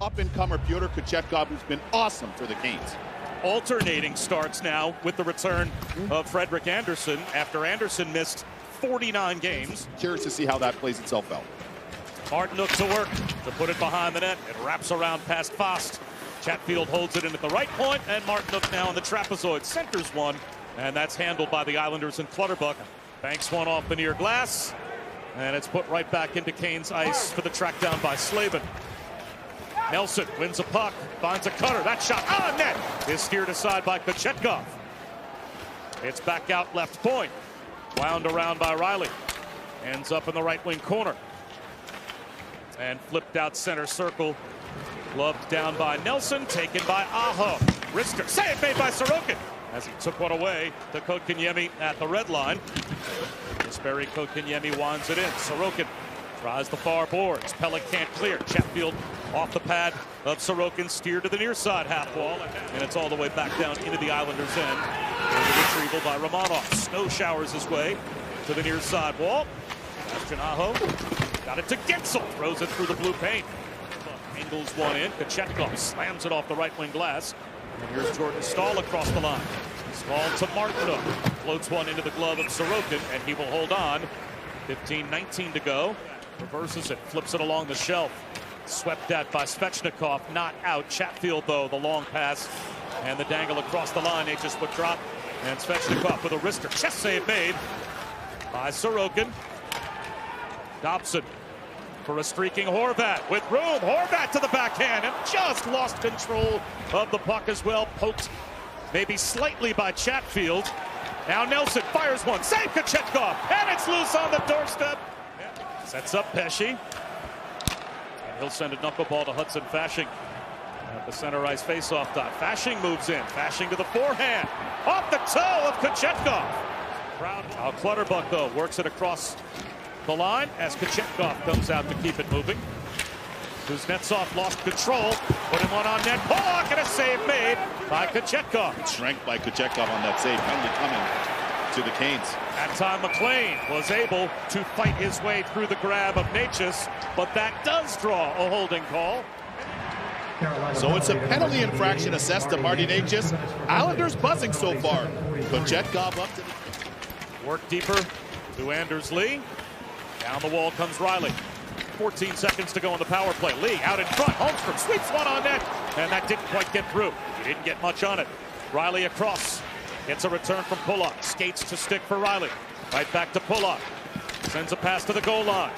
up-and-comer Pyotr Kochetkov, who's been awesome for the Canes. Alternating starts now with the return of Frederik Andersen after Andersen missed 49 games. Curious to see how that plays itself out. Martin Necas to work to put it behind the net. It wraps around past Fost. Chatfield holds it in at the right point, and Martin Necas now in the trapezoid centers one, and that's handled by the Islanders and Clutterbuck. Banks one off the near glass, and it's put right back into Canes ice for the track down by Slavin. Nelson wins a puck, finds a cutter. That shot on net is steered aside by Kochetkov. It's back out left point. Wound around by Riley. Ends up in the right wing corner. And flipped out center circle. Gloved down by Nelson, taken by Aho. Wrister, save made by Sorokin as he took one away to Kotkaniemi at the red line. Jesperi Kotkaniemi winds it in. Sorokin tries the far boards. Pellick can't clear. Chatfield off the pad of Sorokin, steered to the near side half wall, and it's all the way back down into the Islanders' end. And the retrieval by Romanov. Snow showers his way to the near side wall. Sebastian Aho got it to Gensel, throws it through the blue paint. Angles one in. Kochetkov slams it off the right wing glass. And here's Jordan Stahl across the line. Stahl to Martin Necas. Floats one into the glove of Sorokin, and he will hold on. 15-19 to go. Reverses it, flips it along the shelf. Swept at by Svechnikov, not out. Chatfield, though, the long pass and the dangle across the line. Necas would drop, and Svechnikov with a wrister. Chest save made by Sorokin. Dobson for a streaking Horvat with room. Horvat to the backhand and just lost control of the puck as well. Poked maybe slightly by Chatfield. Now Nelson fires one. Save Kochetkov, and it's loose on the doorstep. Sets up Pesce. And he'll send a knuckleball to Hudson Fasching at the center ice faceoff dot. Fasching moves in. Fasching to the forehand. Off the toe of Kochetkov. Now Clutterbuck, though, works it across the line as Kochetkov comes out to keep it moving. Kuznetsov lost control. Put him on net. Pollock, and a save made by Kochetkov. Strength by Kochetkov on that save. Penalty coming to the Canes. That time McLean was able to fight his way through the grab of Necas, but that does draw a holding call. So it's a penalty infraction assessed to Martin Necas. Islanders buzzing so far. Kochetkov up to the... Work deeper to Anders Lee. Down the wall comes Riley. 14 seconds to go on the power play. Lee out in front. Holmstrom sweeps one on net, and that didn't quite get through. He didn't get much on it. Riley across. Gets a return from Pollock. Skates to stick for Riley. Right back to Pollock. Sends a pass to the goal line.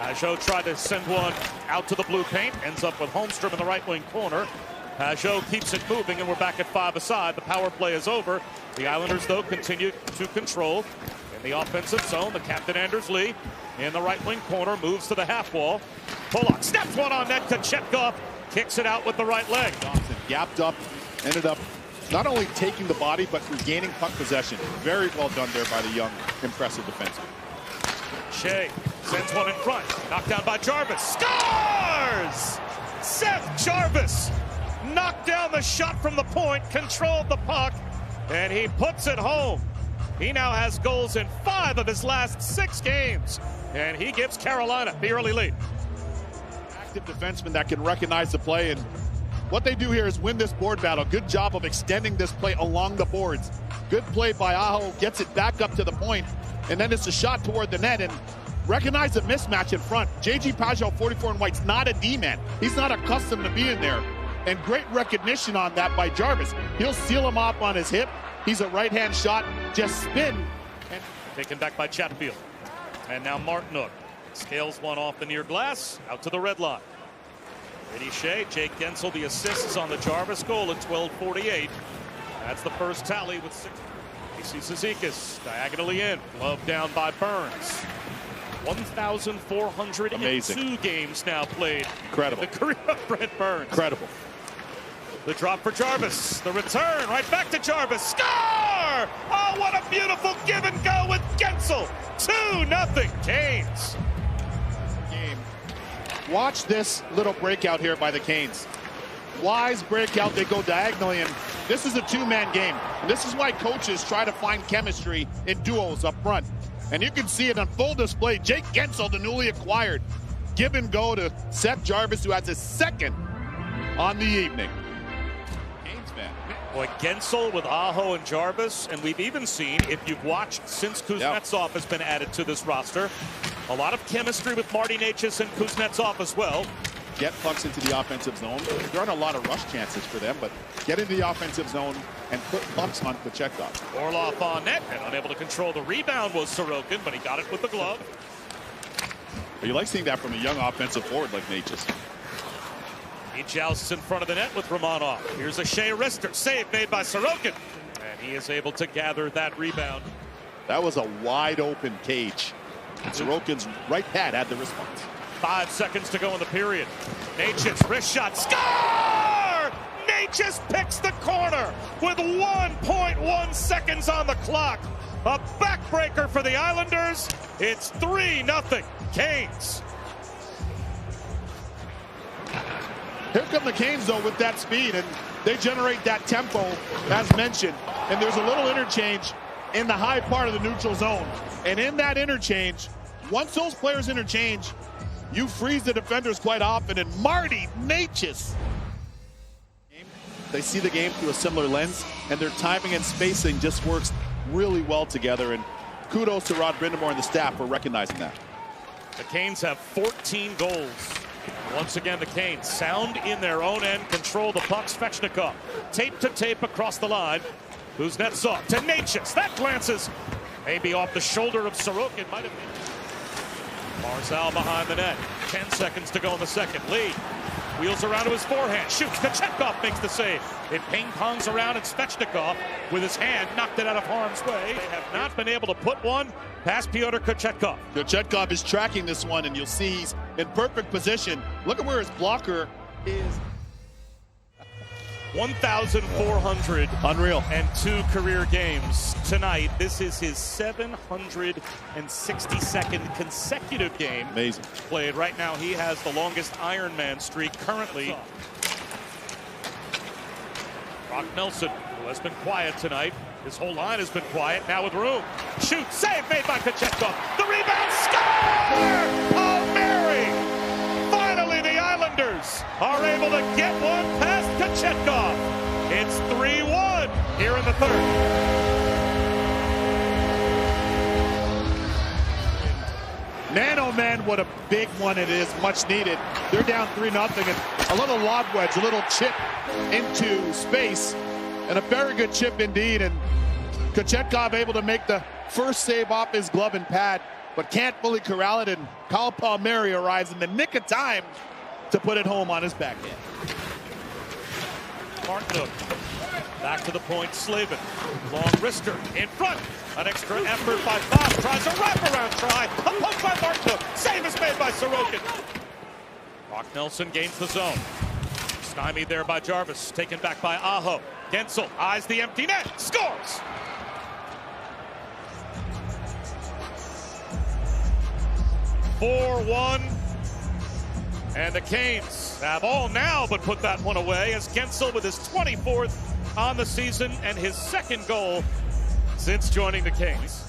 Pajot tried to send one out to the blue paint. Ends up with Holmstrom in the right wing corner. Pajot keeps it moving, and we're back at 5 aside. The power play is over. The Islanders, though, continue to control in the offensive zone. The captain, Anders Lee, in the right wing corner, moves to the half wall. Pollock snaps one on net. Kochetkov kicks it out with the right leg. Johnson gapped up, ended up not only taking the body, but regaining puck possession. Very well done there by the young, impressive defenseman. Shea sends one in front. Knocked down by Jarvis. Scores! Seth Jarvis knocked down the shot from the point, controlled the puck, and he puts it home. He now has goals in 5 of his last 6 games, and he gives Carolina the early lead. Active defenseman that can recognize the play, and what they do here is win this board battle. Good job of extending this play along the boards. Good play by Aho, gets it back up to the point, and then it's a shot toward the net, and recognize the mismatch in front. J.G. Pajot, 44 in white's not a D-man. He's not accustomed to being there, and great recognition on that by Jarvis. He'll seal him off on his hip. He's a right-hand shot, just spin. And taken back by Chatfield. And now Martin Necas scales one off the near glass, out to the red line. Brady Shea, Jake Gensel, the assists on the Jarvis goal at 12:48. That's the first tally with 6. Casey Cizikas diagonally in, glove down by Burns. 1,402 games now played. Incredible. The career of Brent Burns. Incredible. The drop for Jarvis. The return right back to Jarvis. Score! Oh, what a beautiful give and go with Gensel. 2-0 Canes. Game. Watch this little breakout here by the Canes. Wise breakout. They go diagonally, and this is a 2-man game. And this is why coaches try to find chemistry in duos up front. And you can see it on full display. Jake Gensel, the newly acquired, give and go to Seth Jarvis, who has his second on the evening. Canes man. Boy, Gensel with Aho and Jarvis, and we've even seen, if you've watched since Kuznetsov has been added to this roster, a lot of chemistry with Martin Necas and Kuznetsov as well. Get pucks into the offensive zone. There aren't a lot of rush chances for them, but get into the offensive zone and put pucks on Kochetkov. Orlov on net and unable to control the rebound was Sorokin, but he got it with the glove. You like seeing that from a young offensive forward like Necas. He jousts in front of the net with Romanov. Here's a Shea Rister. Save made by Sorokin. And he is able to gather that rebound. That was a wide open cage. Sorokin's right pad had the response. 5 seconds to go in the period. Necas, wrist shot, score! Necas picks the corner with 1.1 seconds on the clock. A backbreaker for the Islanders. It's 3-0 Canes. Here come the Canes, though, with that speed, and they generate that tempo, as mentioned. And there's a little interchange in the high part of the neutral zone. And in that interchange, once those players interchange, you freeze the defenders quite often, and Marty Necas. They see the game through a similar lens, and their timing and spacing just works really well together, and kudos to Rod Brindamore and the staff for recognizing that. The Canes have 14 goals. Once again, the Canes sound in their own end, control the puck. Svechnikov, tape to tape across the line. Kuznetsov to Necas. That glances maybe off the shoulder of Sorokin. Might have been. Barzal behind the net. 10 seconds to go in the second. Lee wheels around to his forehand. Shoots. Kochetkov makes the save. It ping-pongs around, and Svechnikov, with his hand, knocked it out of harm's way. They have not been able to put one past Pyotr Kochetkov. Kochetkov is tracking this one, and you'll see he's in perfect position. Look at where his blocker is. 1,402 career games tonight. This is his 762nd consecutive game. Amazing. Played. Right now, he has the longest Ironman streak currently. Brock Nelson, who has been quiet tonight. His whole line has been quiet. Now with room. Shoot. Save made by Kochetkov. The rebound. Score! Palmieri! Finally, the Islanders are able to get one past Kochetkov. It's 3-1 here in the third. Man, oh man, what a big one it is. Much needed. They're down 3-0, and a little lob wedge, a little chip into space, and a very good chip indeed. And Kochetkov able to make the first save off his glove and pad, but can't fully corral it, and Kyle Palmieri arrives in the nick of time to put it home on his backhand. Martin back to the point, Slavin. Long wrister in front. An extra effort by Bob. Tries a wraparound try. A poke by Martin. Save is made by Sorokin. Brock Nelson gains the zone. Stymied there by Jarvis. Taken back by Aho. Gensel eyes the empty net. Scores! (4-1). And the Canes have all now but put that one away, as Gensel with his 24th on the season and his second goal since joining the Canes.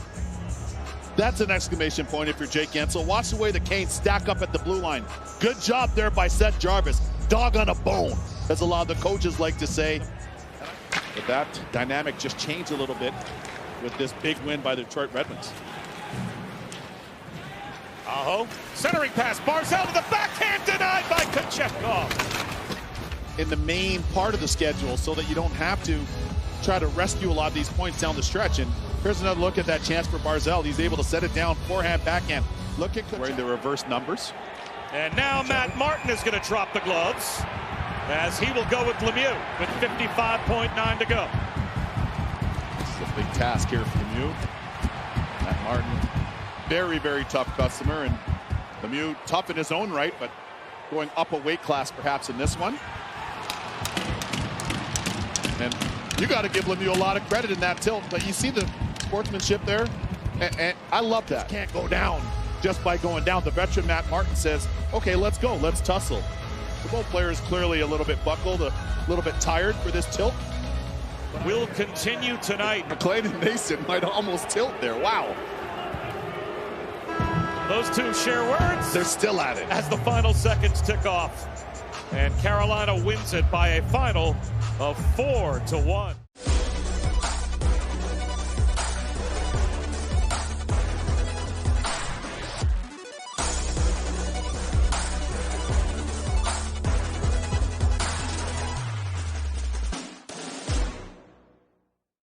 That's an exclamation point if you're Jake Gensel. Watch the way the Canes stack up at the blue line. Good job there by Seth Jarvis. Dog on a bone, as a lot of the coaches like to say. But that dynamic just changed a little bit with this big win by the Detroit Red Wings. Aho, centering pass, Barzal to the backhand, denied by Kochetkov. In the main part of the schedule, so that you don't have to try to rescue a lot of these points down the stretch. And here's another look at that chance for Barzal. He's able to set it down, forehand, backhand. Look at wearing the reverse numbers. And now Matt Martin is going to drop the gloves, as he will go with Lemieux with 55.9 to go. This is a big task here for Lemieux. Matt Martin, very, very tough customer, and Lemieux tough in his own right, but going up a weight class perhaps in this one. And you got to give Lemieux a lot of credit in that tilt, but you see the sportsmanship there, and I love that. Can't go down just by going down. The veteran Matt Martin says, okay, let's go, let's tussle. The both players clearly a little bit buckled, a little bit tired for this tilt. Will continue tonight. McLean and Mason might almost tilt there. Wow. Those two share words. They're still at it as the final seconds tick off. And Carolina wins it by a final of 4-1.